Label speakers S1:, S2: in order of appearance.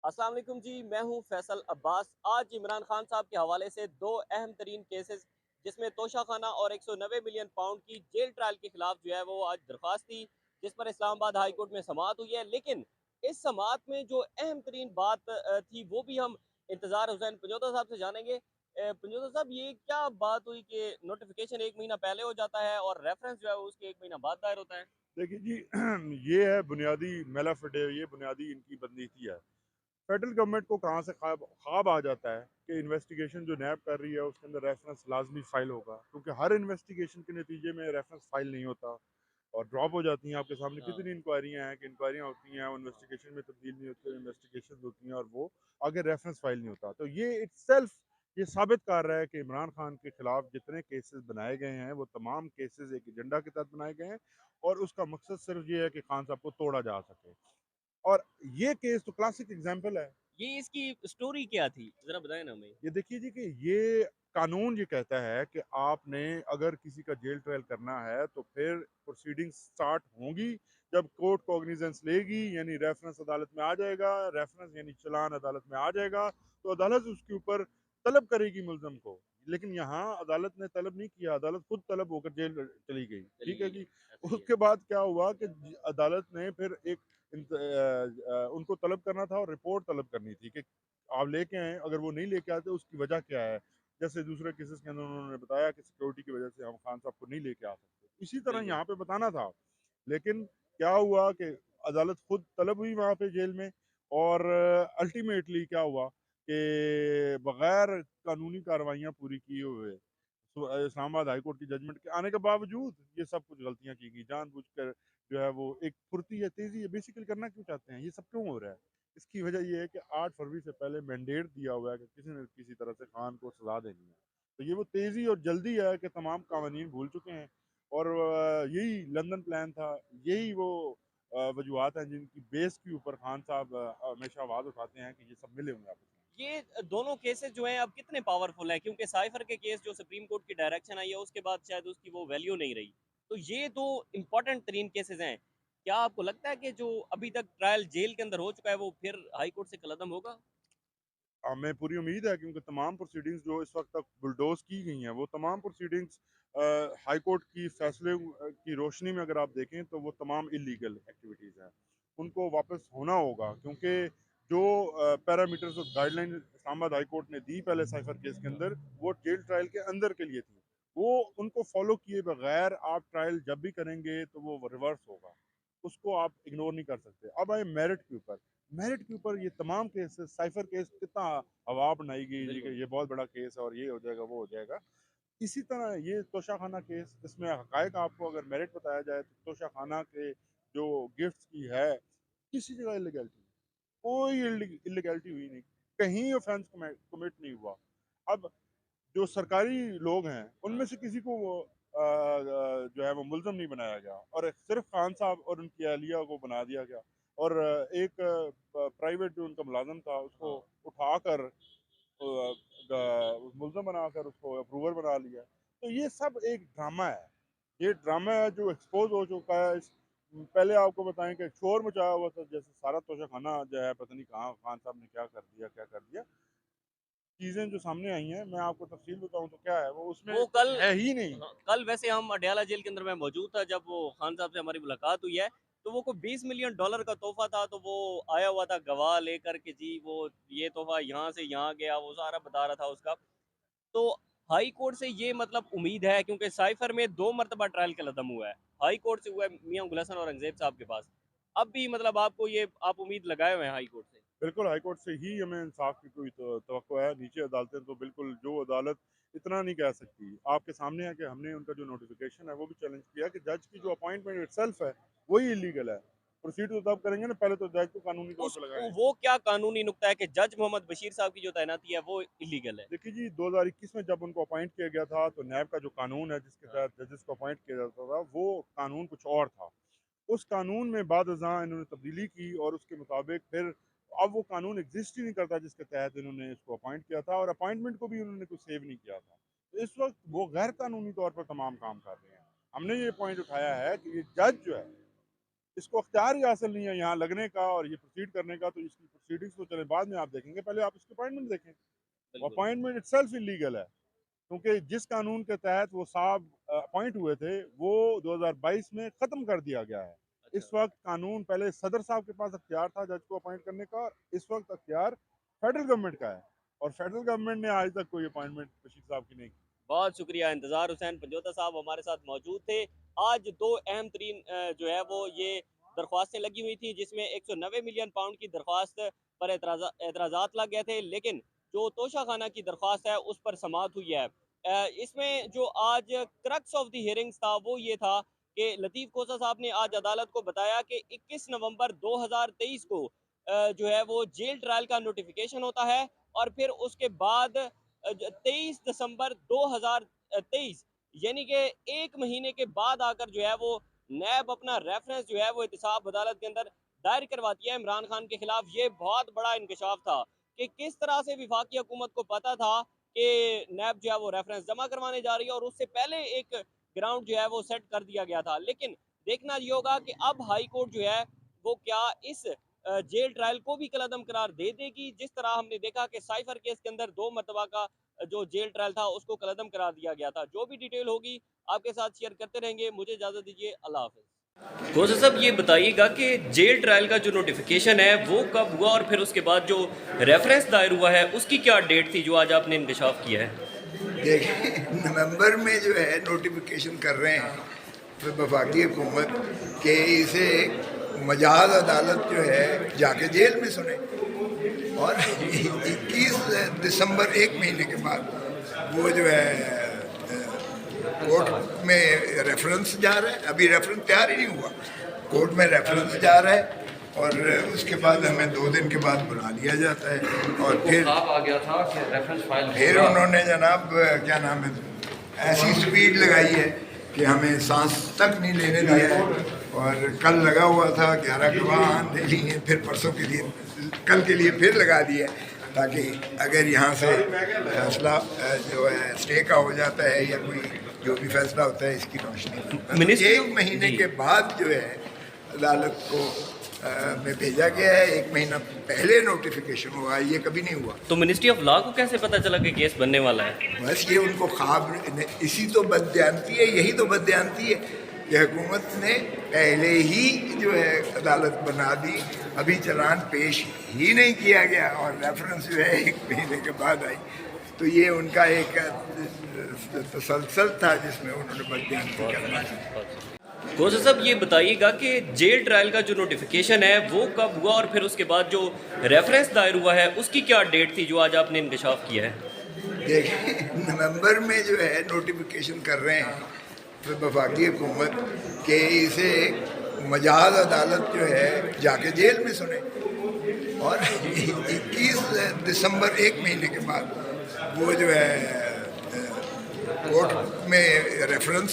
S1: अस्सलाम वालेकुम जी, मैं हूं फैसल अब्बास। आज इमरान खान साहब के हवाले से दो अहम तरीन केसेस जिसमें तोशा खाना और 190 मिलियन पाउंड की जेल ट्रायल के खिलाफ जो है वो आज दरख्वास्त थी, जिस पर इस्लामाबाद हाई कोर्ट में समाअत हुई है। लेकिन इस समाअत में जो अहम तरीन बात थी वो भी हम इंतजार हुसैन पंजोता साहब से जानेंगे। पंजोता साहब, ये क्या बात हुई कि नोटिफिकेशन एक महीना पहले हो जाता है और रेफरेंस जो है वो उसके एक महीना बाद दायर होता है?
S2: देखिए जी ये है बुनियादी मेलाफिडे, ये बुनियादी इनकी बंदीती है। फेडरल गवर्नमेंट को कहाँ से ख्वाब ख्वाब आ जाता है कि इन्वेस्टिगेशन जो नैब कर रही है उसके अंदर रेफरेंस लाजमी फाइल होगा, क्योंकि हर इन्वेस्टिगेशन के नतीजे में रेफरेंस फाइल नहीं होता और ड्रॉप हो जाती हैं। आपके सामने
S1: हाँ।
S2: कितनी इंक्वायरियाँ हैं कि इंक्वायरियाँ होती हैं, वो इन्वेस्टिगेशन में तब्दील नहीं होती, इन्वेस्टिगेशन होती हैं और वो आगे रेफरेंस फाइल नहीं होता। तो ये इट्सेल्फ ये साबित कर रहा है कि इमरान खान के खिलाफ जितने केसेस बनाए गए हैं वो तमाम केसेस एक एजेंडा के तहत बनाए गए हैं और उसका मकसद सिर्फ ये है कि खान साहब को तोड़ा जा सके। और ये केस तो क्लासिक एग्जाम्पल है।
S1: ये इसकी स्टोरी क्या थी, जरा बताएं ना हमें।
S2: ये देखिए जी कि ये कानून ये कहता है कि आपने अगर किसी का जेल ट्रायल करना है तो फिर प्रोसीडिंग्स स्टार्ट होंगी जब कोर्ट कॉग्निजेंस लेगी, यानी रेफरेंस अदालत में आ जाएगा, रेफरेंस यानी चलान अदालत में आ जाएगा, तो अदालत उसके ऊपर तलब करेगी मुलजम को। लेकिन यहाँ अदालत ने तलब नहीं किया, अदालत खुद तलब होकर जेल चली गई।
S1: चली
S2: ठीक है
S1: गई है।
S2: जी।
S1: ऐसा ही है।
S2: उसके बाद क्या हुआ कि अदालत ने फिर एक उनको तलब करना था और रिपोर्ट तलब करनी थी कि आप लेके आए, अगर वो नहीं लेके आते उसकी वजह क्या है। जैसे दूसरे केसेस के अंदर उन्होंने बताया कि सिक्योरिटी की वजह से हम खान साहब को नहीं लेके आ सकते, इसी तरह
S1: बिल्कुल।
S2: यहाँ पे बताना था। लेकिन क्या हुआ कि अदालत खुद तलब हुई वहाँ पे जेल में और अल्टीमेटली क्या हुआ कि बगैर कानूनी कार्रवाइयाँ पूरी किए हुए इस्लामाबाद हाई कोर्ट की जजमेंट के आने के बावजूद ये सब कुछ गलतियाँ की गई जानबूझकर। जो है वो एक फुर्ती है, तेजी है, बेसिकली करना क्यों चाहते हैं, ये सब क्यों हो रहा है। इसकी वजह ये है कि 8 फरवरी से पहले मैंडेट दिया हुआ है कि किसी न किसी तरह से खान को सजा देनी है। तो ये वो तेज़ी और जल्दी है कि तमाम कानून भूल चुके हैं और यही लंदन प्लान था, यही वो वजूहत हैं जिनकी बेस के ऊपर खान साहब हमेशा आवाज़ उठाते हैं कि ये सब मिले हुए हैं आपस में।
S1: ये दोनों केसेस जो हैं अब कितने पावरफुल हैं, क्योंकि साइफर के केस जो सुप्रीम कोर्ट की डायरेक्शन आई है उसके बाद शायद उसकी वो वैल्यू नहीं रही। तो ये दो इम्पोर्टेंट तरीन केसेस हैं। क्या आपको लगता है कि जो अभी तक ट्रायल जेल के अंदर हो चुका है वो फिर हाई कोर्ट से कलअदम होगा?
S2: हमें पूरी उम्मीद है क्योंकि तमाम प्रोसीडिंग्स जो इस वक्त तक बुलडोज की गई हैं वो तमाम प्रोसीडिंग्स हाई कोर्ट की फैसले की रोशनी में अगर आप देखें तो वो तमाम इलीगल एक्टिविटीज़ हैं, उनको वापस होना होगा। क्योंकि जो पैरामीटर्स और गाइडलाइन इस्लामाबाद हाई कोर्ट ने दी पहले साइफर केस के अंदर, वो जेल ट्रायल के अंदर के लिए थी, वो उनको फॉलो किए बगैर आप ट्रायल जब भी करेंगे तो वो रिवर्स होगा, उसको आप इग्नोर नहीं कर सकते। अब आए मेरिट के ऊपर। मेरिट के ऊपर ये तमाम केसेस, साइफर केस कितना हवा बनाई गई जी
S1: बिल्कुल।
S2: कि ये बहुत बड़ा केस है और ये हो जाएगा वो हो जाएगा। इसी तरह ये तोशाखाना केस, इसमें हकायक आपको अगर मेरिट बताया जाए तो तोशाखाना के जो गिफ्ट्स की है, किसी जगह इलीगलिटी, कोई इलीगलिटी हुई नहीं, कहीं ऑफेंस कमिट नहीं हुआ। अब जो सरकारी लोग हैं उनमें
S1: हाँ।
S2: से किसी को वो जो है वो मुलजम नहीं बनाया गया और सिर्फ खान साहब और उनकी अहलिया को बना दिया गया और एक प्राइवेट जो उनका मुलाजम था उसको
S1: हाँ।
S2: उठाकर मुलजम बनाकर उसको अप्रूवर बना लिया। तो ये सब एक ड्रामा है, ये ड्रामा है जो एक्सपोज हो चुका है। पहले आपको बताएं कि शोर मचाया हुआ था, जैसे सारा तोशा खाना जो है पता नहीं कहाँ खान साहब ने क्या कर दिया क्या कर दिया। चीज़ें जो सामने आई हैं मैं आपको तफसील बताऊं तो क्या है वो उसमें
S1: वो
S2: कुछ
S1: कल
S2: है ही नहीं।
S1: हाँ, कल वैसे हम अडयाला जेल के अंदर मैं मौजूद था जब वो खान साहब से हमारी मुलाकात हुई है। तो वो कोई 20 मिलियन डॉलर का तोहफा था, तो वो आया हुआ था गवाह लेकर के जी, वो ये तोहफा यहाँ से यहाँ गया, वो सारा बता रहा था उसका। तो हाई कोर्ट से ये मतलब उम्मीद है, क्योंकि साइफर में 2 मर्तबा ट्रायल का लदम हुआ है। हाई कोर्ट से हुआ है मियां गुल हसन औरंगजेब साहब के पास। अब भी मतलब आपको ये आप उम्मीद लगाए हुए हैं हाई कोर्ट से?
S2: बिल्कुल हाई कोर्ट से ही हमें इंसाफ की कोई तो तवक्को है। नीचे अदालतें तो बिल्कुल, जो अदालत इतना नहीं कह सकती। आपके सामने है कि हमने उनका जो नोटिफिकेशन है वो भी चैलेंज किया कि जज की जो अपॉइंटमेंट इटसेल्फ है वही इलीगल है। प्रोसीड तो तब करेंगे ना, पहले तो जज को कानूनी तौर
S1: उस
S2: पर लगाएं।
S1: वो क्या कानूनी नुक्ता है कि जज मोहम्मद बशीर साहब की जो तैनाती है वो इलीगल है?
S2: देखिए जी 2021 में जब उनको अपॉइंट किया गया था तो नैब का जो कानून है जिसके
S1: हाँ।
S2: तहत जजेस को अपॉइंट किया जाता था वो कानून कुछ और था। उस कानून में बाद अज़ां इन्होंने तब्दीली की और उसके मुताबिक फिर अब वो कानून एग्जिस्ट ही नहीं करता जिसके तहत इन्होंने इसको अपॉइंट किया था और अपॉइंटमेंट को भी उन्होंने कुछ सेव नहीं किया था। तो इस वक्त वो गैर कानूनी तौर पर तमाम काम कर रहे हैं। हमने ये पॉइंट उठाया है कि ये जज जो है इसको अख्तियार ही हासिल नहीं है यहाँ लगने का और ये प्रोसीड करने का। तो इसकी प्रोसीडिंग्स तो चले बाद में आप देखेंगे, पहले आप इसकी अपॉइंटमेंट देखें।
S1: बिल्कुल।
S2: अपॉइंटमेंट इटसेल्फ इलीगल है, क्योंकि जिस कानून के तहत वो साहब अपॉइंट हुए थे वो 2022 में ख़त्म कर दिया गया है।
S1: अच्छा।
S2: इस वक्त कानून, पहले सदर साहब के पास अख्तियार था जज को अपॉइंट करने का, और इस वक्त अख्तियार फेडरल गवर्नमेंट का है, और फेडरल गवर्नमेंट ने आज तक कोई अपॉइंटमेंट बशीर साहब की नहीं की।
S1: बहुत शुक्रिया। इंतज़ार हुसैन पंजोता साहब हमारे साथ मौजूद थे। आज दो अहम तरीन जो है वो ये दरख्वास्तें लगी हुई थी, जिसमें 190 मिलियन पाउंड की दरख्वास्त पर एतराज़ात लग गए थे, लेकिन जो तोशा खाना की दरख्वास्त है उस पर समाअत हुई है। इसमें जो आज क्रक्स ऑफ द हियरिंग्स था वो ये था कि लतीफ़ खोसा साहब ने आज अदालत को बताया कि 21 नवंबर 2023 को जो है वो जेल ट्रायल का नोटिफिकेशन होता है, और फिर उसके बाद 23 दिसंबर 2023 यानी कि एक महीने के बाद आकर जो है वो नैब अपना रेफरेंस जो है वो एहतसाब अदालत के अंदर दायर करवाती है इमरान खान के खिलाफ। ये बहुत बड़ा इंकशाफ था कि किस तरह से विफाकी हुकूमत को पता था कि नैब जो है वो रेफरेंस जमा करवाने जा रही है, और उससे पहले एक ग्राउंड जो है वो सेट कर दिया गया था। लेकिन देखना ये होगा कि अब हाई कोर्ट जो है वो क्या इस जेल ट्रायल को भी कलअदम करार दे देगी, जिस तरह हमने देखा कि साइफर केस के अंदर 2 मरतबा का जो जेल ट्रायल था उसको कलअदम करार दिया गया था। जो भी डिटेल होगी आपके साथ शेयर करते रहेंगे। मुझे इजाज़त दीजिए। अल्लाह हाफ़िज़। खोसा साहब ये बताइएगा कि जेल ट्रायल का जो नोटिफिकेशन है वो कब हुआ, और फिर उसके बाद जो रेफरेंस दायर हुआ है उसकी क्या डेट थी जो आज आपने इंकशाफ किया है?
S3: देखिए, नवंबर में जो है नोटिफिकेशन कर रहे हैं तो वफाकी हुकूमत के इसे मजाज अदालत जो है जाके जेल में सुने, और 21 दिसंबर एक महीने के बाद वो जो है कोर्ट में रेफरेंस जा रहा है। अभी रेफरेंस तैयार ही नहीं हुआ, कोर्ट में रेफरेंस जा रहा है, और उसके बाद हमें 2 दिन के बाद बुला लिया जाता है। और फिर
S4: आ गया था कि रेफरेंस फाइल
S3: फिर उन्होंने जनाब क्या नाम है ऐसी स्पीड लगाई है कि हमें सांस तक नहीं लेने दिया है। और कल लगा हुआ था 11 गवाह ले लिए, फिर परसों के लिए, कल के लिए फिर लगा दिया, ताकि अगर यहाँ से फैसला जो है स्टे का हो जाता है या कोई जो भी फैसला होता है इसकी रोशनी में 1 महीने के बाद जो है अदालत को में भेजा गया है। 1 महीना पहले नोटिफिकेशन हुआ, ये कभी नहीं हुआ।
S1: तो मिनिस्ट्री ऑफ लॉ को कैसे पता चला कि केस बनने वाला है?
S3: बस ये उनको ख्वाब, इसी तो बदयांती है, यही तो बदयांती है कि हुकूमत ने पहले ही जो है अदालत बना दी, अभी चलान पेश ही नहीं किया गया और रेफरेंस जो है 1 महीने के बाद आई। तो ये उनका एक तसलसल था जिसमें उन्होंने बदयांती करना था।
S1: खोसा साहब ये बताइएगा कि जेल ट्रायल का जो नोटिफिकेशन है वो कब हुआ, और फिर उसके बाद जो रेफरेंस दायर हुआ है उसकी क्या डेट थी जो आज आपने इंकशाफ किया है?
S3: देखिए, नवंबर में जो है नोटिफिकेशन कर रहे हैं तो वफाकी हुकूमत के इसे मजाज अदालत जो है जाके जेल में सुने, और 21 दिसंबर एक महीने के बाद वो जो है कोर्ट में रेफरेंस